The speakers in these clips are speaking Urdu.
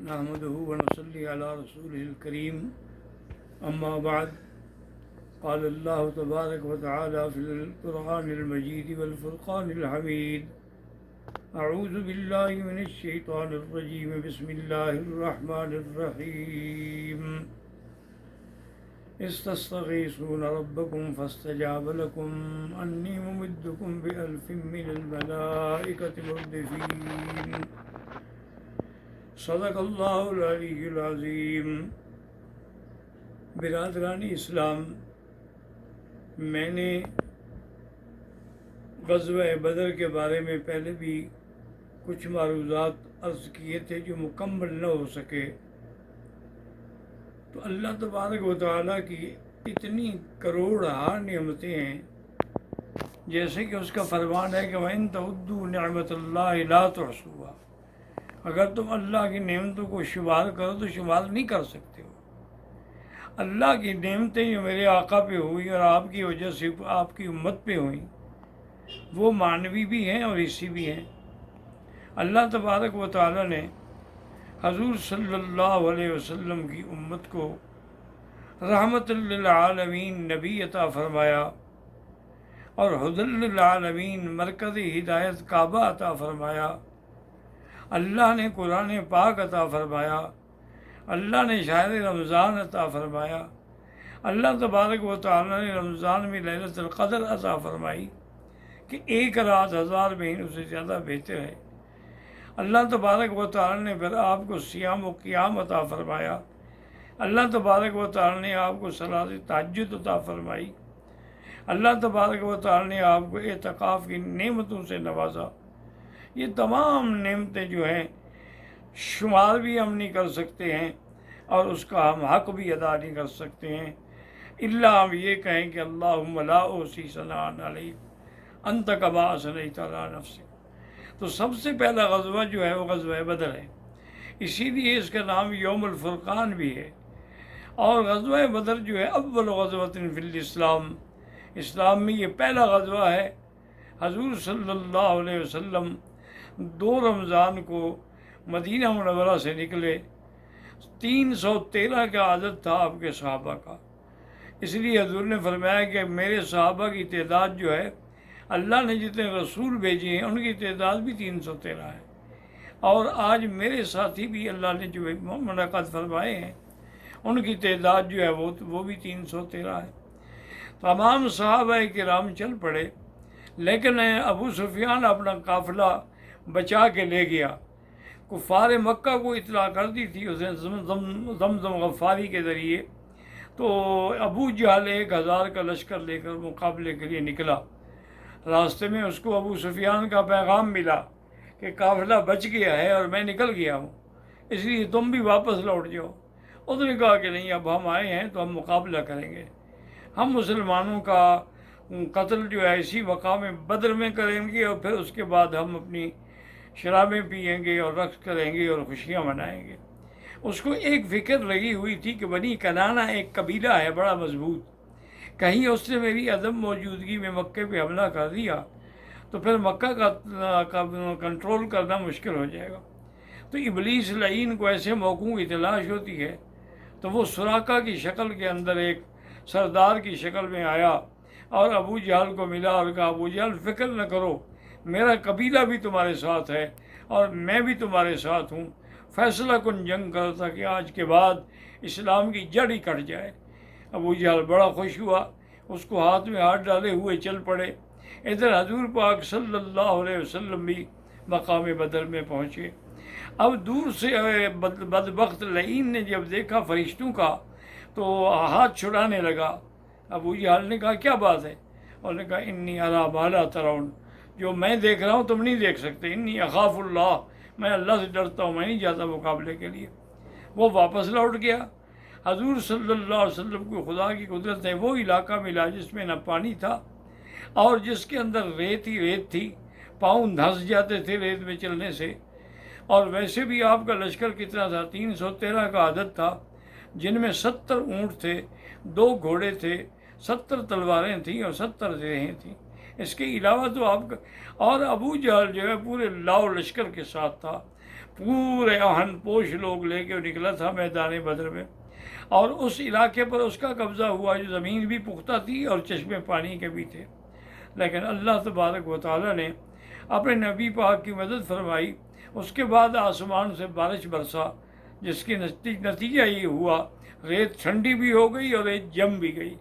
نحمده ونصلي على رسوله الكريم أما بعد قال الله تبارك وتعالى في القرآن المجيد والفرقان الحميد أعوذ بالله من الشيطان الرجيم بسم الله الرحمن الرحيم استستغيثون ربكم فاستجاب لكم أني ممدكم بألف من الملائكة مردفين صدق اللہ العلی العظیم۔ برادران اسلام، میں نے غزوہ بدر کے بارے میں پہلے بھی کچھ معروضات عرض کیے تھے جو مکمل نہ ہو سکے، تو اللہ تبارک و تعالیٰ کی اتنی کروڑہا نعمتیں ہیں، جیسے کہ اس کا فرمان ہے کہ وَإِن تَعُدُّوا نِعْمَةَ اللَّهِ لَا تُحْصُوهَا، اگر تم اللہ کی نعمتوں کو شمار کرو تو شمار نہیں کر سکتے ہو۔ اللہ کی نعمتیں جو میرے آقا پہ ہوئی اور آپ کی وجہ سے آپ کی امت پہ ہوئیں، وہ معنوی بھی ہیں اور حصی بھی ہیں۔ اللہ تبارک و تعالیٰ نے حضور صلی اللہ علیہ وسلم کی امت کو رحمت للعالمین نبی عطا فرمایا اور ہدی للعالمین مرکز ہدایت کعبہ عطا فرمایا۔ اللہ نے قرآن پاک عطا فرمایا، اللہ نے شہر رمضان عطا فرمایا، اللہ تبارک و تعالیٰ نے رمضان میں لیلۃ القدر عطا فرمائی کہ ایک رات 1000 مہینوں سے زیادہ بہتر ہے۔ اللہ تبارک و تعالیٰ نے پھر آپ کو صیام و قیام عطا فرمایا، اللہ تبارک و تعالیٰ نے آپ کو صلاۃ تہجد عطا فرمائی، اللہ تبارک و تعالیٰ نے آپ کو اعتکاف کی نعمتوں سے نوازا۔ یہ تمام نعمتیں جو ہیں شمار بھی ہم نہیں کر سکتے ہیں اور اس کا ہم حق بھی ادا نہیں کر سکتے ہیں، الا ہم یہ کہیں کہ اللہم لا احصی ثناء علیک انت کما اثنیت علی نفسک۔ تو سب سے پہلا غزوہ جو ہے وہ غزوہ بدر ہے، اسی لیے اس کا نام یوم الفرقان بھی ہے۔ اور غزوہ بدر جو ہے اول غزوۃ فی الاسلام، اسلام میں یہ پہلا غزوہ ہے۔ حضور صلی اللہ علیہ وسلم 2 رمضان کو مدینہ منورہ سے نکلے، 313 کا عدد تھا آپ کے صحابہ کا، اس لیے حضور نے فرمایا کہ میرے صحابہ کی تعداد جو ہے، اللہ نے جتنے رسول بھیجے ہیں ان کی تعداد بھی 313 ہے، اور آج میرے ساتھی بھی اللہ نے جو منعقد فرمائے ہیں ان کی تعداد جو ہے وہ بھی 313 ہے۔ تمام صحابہ کرام چل پڑے، لیکن ابو سفیان اپنا قافلہ بچا کے لے گیا۔ کفار مکہ کو اطلاع کر دی تھی اس نے زمزم غفاری کے ذریعے، تو ابو جہل 1000 کا لشکر لے کر مقابلے کے لیے نکلا۔ راستے میں اس کو ابو سفیان کا پیغام ملا کہ قافلہ بچ گیا ہے اور میں نکل گیا ہوں، اس لیے تم بھی واپس لوٹ جاؤ۔ اس نے کہا کہ نہیں، اب ہم آئے ہیں تو ہم مقابلہ کریں گے، ہم مسلمانوں کا قتل جو ہے اسی مقام بدر میں کریں گے، اور پھر اس کے بعد ہم اپنی شرابیں پئیں گے اور رقص کریں گے اور خوشیاں منائیں گے۔ اس کو ایک فکر لگی ہوئی تھی کہ بنی کنانہ ایک قبیلہ ہے بڑا مضبوط، کہیں اس نے میری عدم موجودگی میں مکے پہ حملہ کر دیا تو پھر مکہ کا کنٹرول کرنا مشکل ہو جائے گا۔ تو ابلیس لعین کو ایسے موقعوں کی تلاش ہوتی ہے، تو وہ سراقہ کی شکل کے اندر ایک سردار کی شکل میں آیا اور ابو جہل کو ملا اور کہا ابو جہل فکر نہ کرو، میرا قبیلہ بھی تمہارے ساتھ ہے اور میں بھی تمہارے ساتھ ہوں، فیصلہ کن جنگ کرو تاکہ آج کے بعد اسلام کی جڑ ہی کٹ جائے۔ ابو جہل بڑا خوش ہوا، اس کو ہاتھ میں ہاتھ ڈالے ہوئے چل پڑے۔ ادھر حضور پاک صلی اللہ علیہ وسلم بھی مقام بدر میں پہنچے۔ اب دور سے بدبخت لعین نے جب دیکھا فرشتوں کا تو ہاتھ چھڑانے لگا۔ ابو جہل نے کہا کیا بات ہے؟ اور نے کہا انی اری ما لا ترون، جو میں دیکھ رہا ہوں تم نہیں دیکھ سکتے، انی اخاف اللہ، میں اللہ سے ڈرتا ہوں، میں نہیں جاتا مقابلے کے لیے۔ وہ واپس لوٹ گیا۔ حضور صلی اللہ علیہ وسلم کو خدا کی قدرت ہے، وہ علاقہ ملا جس میں نہ پانی تھا اور جس کے اندر ریت ہی ریت تھی، پاؤں دھنس جاتے تھے ریت میں چلنے سے۔ اور ویسے بھی آپ کا لشکر کتنا تھا؟ 313 کا عدد تھا، جن میں 70 اونٹ تھے، 2 گھوڑے تھے، 70 تلواریں تھیں اور 70 زرہیں تھیں۔ اس کے علاوہ تو آپ کا اور ابو جہل جو ہے پورے لاؤ لشکر کے ساتھ تھا، پورے آہن پوش لوگ لے کے نکلا تھا میدان بدر میں، اور اس علاقے پر اس کا قبضہ ہوا جو زمین بھی پختہ تھی اور چشمے پانی کے بھی تھے، لیکن اللہ تبارک و تعالیٰ نے اپنے نبی پاک کی مدد فرمائی۔ اس کے بعد آسمان سے بارش برسا، جس کی نتیجہ یہ ہوا ریت ٹھنڈی بھی ہو گئی اور ریت جم بھی گئی،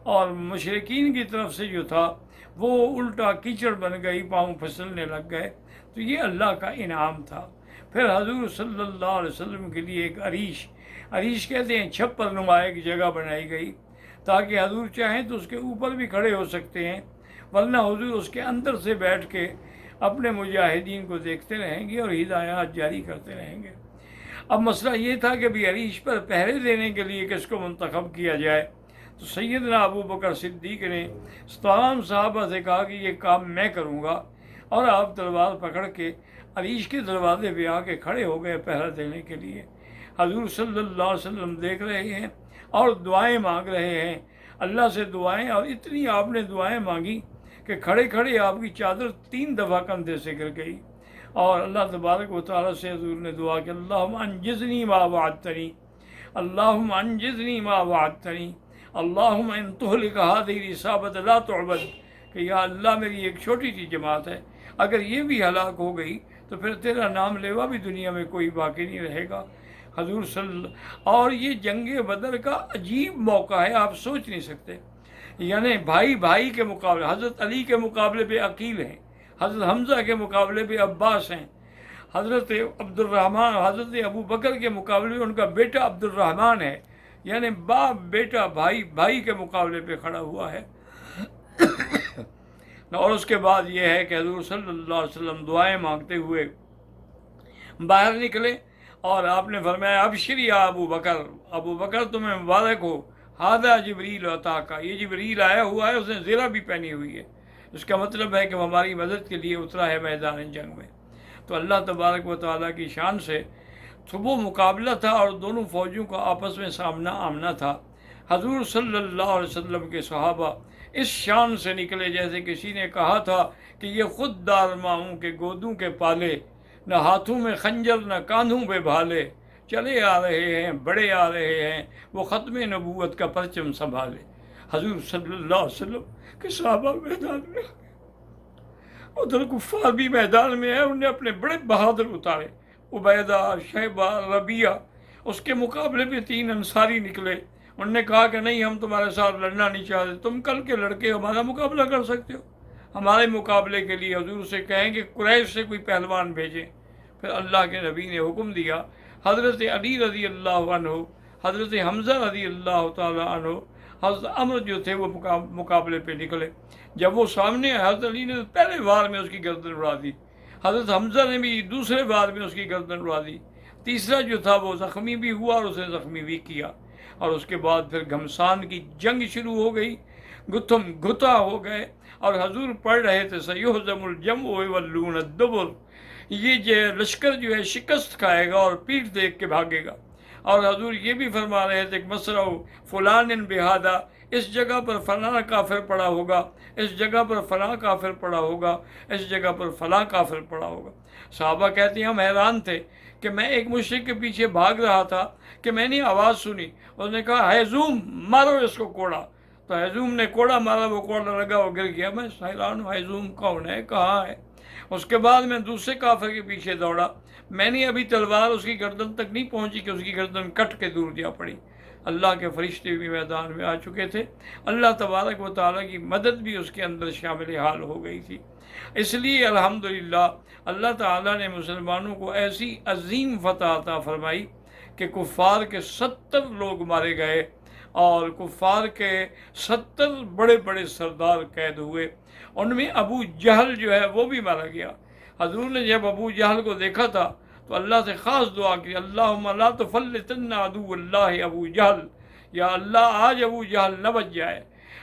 اور مشرقین کی طرف سے جو تھا وہ الٹا کیچڑ بن گئی، پاؤں پھسلنے لگ گئے۔ تو یہ اللہ کا انعام تھا۔ پھر حضور صلی اللہ علیہ وسلم کے لیے ایک عریش کہتے ہیں چھپر نما ایک جگہ بنائی گئی، تاکہ حضور چاہیں تو اس کے اوپر بھی کھڑے ہو سکتے ہیں، ورنہ حضور اس کے اندر سے بیٹھ کے اپنے مجاہدین کو دیکھتے رہیں گے اور ہدایات جاری کرتے رہیں گے۔ اب مسئلہ یہ تھا کہ بھی عریش پر پہرے دینے کے لیے کس کو منتخب کیا جائے، تو سیدنا ابو بکر صدیق نے تمام صحابہ سے کہا کہ یہ کام میں کروں گا، اور آپ تلوار پکڑ کے عریش کے دروازے پہ آ کے کھڑے ہو گئے پہرا دینے کے لیے۔ حضور صلی اللہ علیہ وسلم دیکھ رہے ہیں اور دعائیں مانگ رہے ہیں اللہ سے دعائیں، اور اتنی آپ نے دعائیں مانگی کہ کھڑے کھڑے آپ کی چادر 3 دفعہ کندھے سے گر گئی، اور اللہ تبارک و تعالیٰ سے حضور نے دعا کہ اللہم انجزنی ما وعدتنی، اللہم انجزنی ما وعدتنی، اللہم ان تہلک ہذہ العصابۃ لا تعبد، کہ یا اللہ میری ایک چھوٹی سی جماعت ہے، اگر یہ بھی ہلاک ہو گئی تو پھر تیرا نام لیوا بھی دنیا میں کوئی باقی نہیں رہے گا۔ حضور اور یہ جنگ بدر کا عجیب موقع ہے، آپ سوچ نہیں سکتے، یعنی بھائی کے مقابلے، حضرت علی کے مقابلے پہ عقیل ہیں، حضرت حمزہ کے مقابلے پہ عباس ہیں، حضرت عبد الرحمن حضرت ابو بکر کے مقابلے میں ان کا بیٹا عبد الرحمن ہے، یعنی باپ بیٹا بھائی کے مقابلے پہ کھڑا ہوا ہے۔ اور اس کے بعد یہ ہے کہ حضور صلی اللہ علیہ وسلم دعائیں مانگتے ہوئے باہر نکلے، اور آپ نے فرمایا ابشر یا ابو بکر تمہیں مبارک ہو، ھذا جبریل عطاکا، یہ جبریل آیا ہوا ہے، اس نے زرہ بھی پہنی ہوئی ہے، اس کا مطلب ہے کہ وہ ہماری مدد کے لیے اترا ہے میدان جنگ میں۔ تو اللہ تبارک و تعالیٰ کی شان سے تو وہ مقابلہ تھا، اور دونوں فوجوں کا آپس میں سامنا آمنا تھا۔ حضور صلی اللہ علیہ وسلم کے صحابہ اس شان سے نکلے جیسے کسی نے کہا تھا کہ یہ خود دار ماؤں کے گودوں کے پالے، نہ ہاتھوں میں خنجر نہ کاندھوں پہ بھالے، چلے آ رہے ہیں بڑے آ رہے ہیں، وہ ختم نبوت کا پرچم سنبھالے۔ حضور صلی اللہ علیہ وسلم کے صحابہ میدان میں، ادھر کفار بھی میدان میں ہیں، انہوں نے اپنے بڑے بہادر اتارے، عبیدہ، شیبہ، ربیعہ، اس کے مقابلے پہ 3 انصاری نکلے، انہوں نے کہا کہ نہیں ہم تمہارے ساتھ لڑنا نہیں چاہتے، تم کل کے لڑکے ہمارا مقابلہ کر سکتے ہو، ہمارے مقابلے کے لیے حضور سے کہیں کہ قریش سے کوئی پہلوان بھیجیں۔ پھر اللہ کے نبی نے حکم دیا، حضرت علی رضی اللہ عنہ، حضرت حمزہ رضی اللہ تعالیٰ عنہ، حضرت عمر جو تھے وہ مقابلے پہ نکلے۔ جب وہ سامنے آئے، حضرت علی نے پہلے وار میں اس کی گردن اڑا دی، حضرت حمزہ نے بھی دوسرے وار میں اس کی گردن اڑا دی، تیسرا جو تھا وہ زخمی بھی ہوا اور اسے زخمی بھی کیا، اور اس کے بعد پھر گھمسان کی جنگ شروع ہو گئی، گتھم گھتا ہو گئے، اور حضور پڑھ رہے تھے سیہزم الجمع ویولون الدبر، یہ لشکر جو ہے شکست کھائے گا اور پیٹھ دیکھ کے بھاگے گا، اور حضور یہ بھی فرما رہے تھے کہ مسرع فلان بہادہ، اس جگہ پر فلاں کافر پڑا ہوگا، اس جگہ پر فلاں کافر پڑا ہوگا، اس جگہ پر فلاں کافر پڑا ہوگا۔ صحابہ کہتے ہیں ہم حیران تھے کہ میں ایک مشرک کے پیچھے بھاگ رہا تھا کہ میں نے آواز سنی، اس نے کہا ہیزوم مارو اس کو کوڑا، تو ہیزوم نے کوڑا مارا، وہ کوڑا لگا، وہ گر گیا۔ میں حیران ہوں ہیزوم کون ہے، کہاں ہے؟ اس کے بعد میں دوسرے کافر کے پیچھے دوڑا، میں نے ابھی تلوار اس کی گردن تک نہیں پہنچی کہ اس کی گردن کٹ کے دور جا پڑی۔ اللہ کے فرشتے بھی میدان میں آ چکے تھے، اللہ تبارک و تعالیٰ کی مدد بھی اس کے اندر شامل حال ہو گئی تھی۔ اس لیے الحمدللہ اللہ تعالیٰ نے مسلمانوں کو ایسی عظیم فتح عطا فرمائی کہ کفار کے 70 لوگ مارے گئے، اور کفار کے 70 بڑے بڑے سردار قید ہوئے، ان میں ابو جہل جو ہے وہ بھی مارا گیا۔ حضور نے جب ابو جہل کو دیکھا تھا تو اللہ سے خاص دعا کی، اللہم لا تفلتن عدو اللہ ابو جہل، یا اللہ آج ابو جہل نہ بچ جائے۔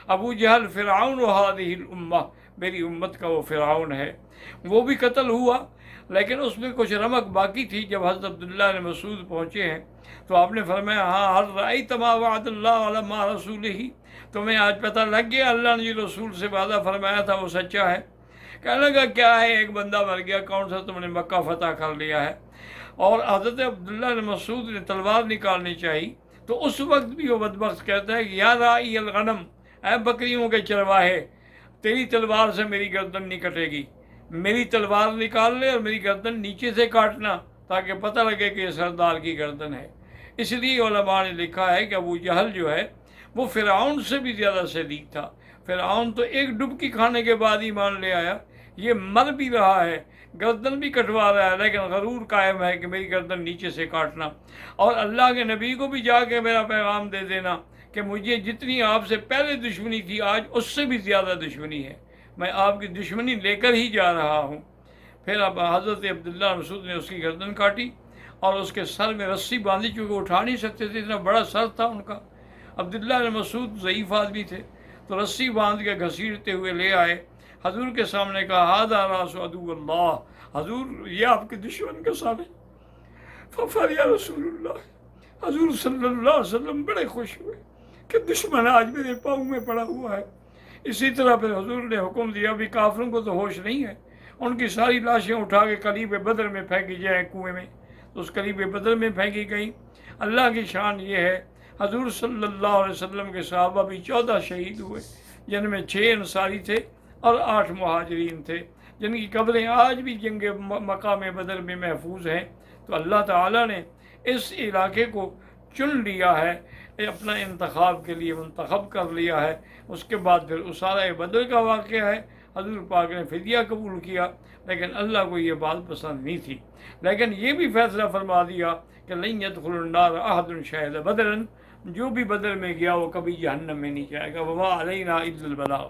ابو جہل فرعون ہذہ الامہ، میری امت کا وہ فرعون ہے، وہ بھی قتل ہوا، لیکن اس میں کچھ رمق باقی تھی۔ جب حضرت عبداللہ نے مسعود پہنچے ہیں تو آپ نے فرمایا ہاں حل رأیت ما وعد اللہ علی ما رسولہ، تمہیں آج پتہ لگ گیا اللہ نے جو رسول سے وعدہ فرمایا تھا وہ سچا ہے؟ کہنے لگا کیا ہے، ایک بندہ مر گیا، کون سا؟ تم نے مکہ فتح کر لیا ہے، اور حضرت عبداللہ بن مسعود نے تلوار نکالنی چاہی تو اس وقت بھی وہ بدبخت کہتا ہے کہ یا راعی الغنم، اے بکریوں کے چرواہے، تیری تلوار سے میری گردن نہیں کٹے گی، میری تلوار نکال لے اور میری گردن نیچے سے کاٹنا تاکہ پتہ لگے کہ یہ سردار کی گردن ہے۔ اس لیے علماء نے لکھا ہے کہ ابو جہل جو ہے وہ فرعون سے بھی زیادہ شدید تھا۔ فرعون تو ایک ڈبکی کھانے کے بعد ہی مان لے آیا، یہ مر بھی رہا ہے، گردن بھی کٹوا رہا ہے، لیکن غرور قائم ہے کہ میری گردن نیچے سے کاٹنا، اور اللہ کے نبی کو بھی جا کے میرا پیغام دے دینا کہ مجھے جتنی آپ سے پہلے دشمنی تھی آج اس سے بھی زیادہ دشمنی ہے، میں آپ کی دشمنی لے کر ہی جا رہا ہوں۔ پھر اب حضرت عبداللہ مسعود نے اس کی گردن کاٹی اور اس کے سر میں رسی باندھی، چونکہ اٹھا نہیں سکتے تھے، اتنا بڑا سر تھا ان کا۔ عبداللہ بن مسعود ضعیف آدمی تھے تو رسی باندھ کے گھسیٹتے ہوئے لے آئے، حضور کے سامنے کہا ھذا راس عدو اللہ، حضور یہ آپ کے دشمن کا سر ہے۔ ففرح رسول اللہ، حضور صلی اللہ علیہ وسلم بڑے خوش ہوئے کہ دشمن آج میرے پاؤں میں پڑا ہوا ہے۔ اسی طرح پھر حضور نے حکم دیا، بھی کافروں کو تو ہوش نہیں ہے، ان کی ساری لاشیں اٹھا کے قلیب بدر میں پھینکی جائیں کنویں میں، تو اس قلیب بدر میں پھینکی گئیں۔ اللہ کی شان یہ ہے، حضور صلی اللہ علیہ وسلم کے صحابہ بھی 14 شہید ہوئے، جن میں 6 انصاری تھے اور 8 مہاجرین تھے، جن کی قبریں آج بھی جنگ مقام بدر میں محفوظ ہیں۔ تو اللہ تعالیٰ نے اس علاقے کو چن لیا ہے، اپنا انتخاب کے لیے منتخب کر لیا ہے۔ اس کے بعد پھر اسارہ بدر کا واقعہ ہے، حضور پاک نے فدیہ قبول کیا، لیکن اللہ کو یہ بات پسند نہیں تھی، لیکن یہ بھی فیصلہ فرما دیا کہ لن يدخل النار احد شهد بدرا، جو بھی بدر میں گیا وہ کبھی جہنم میں نہیں جائے گا، وما علینا الا البلاغ۔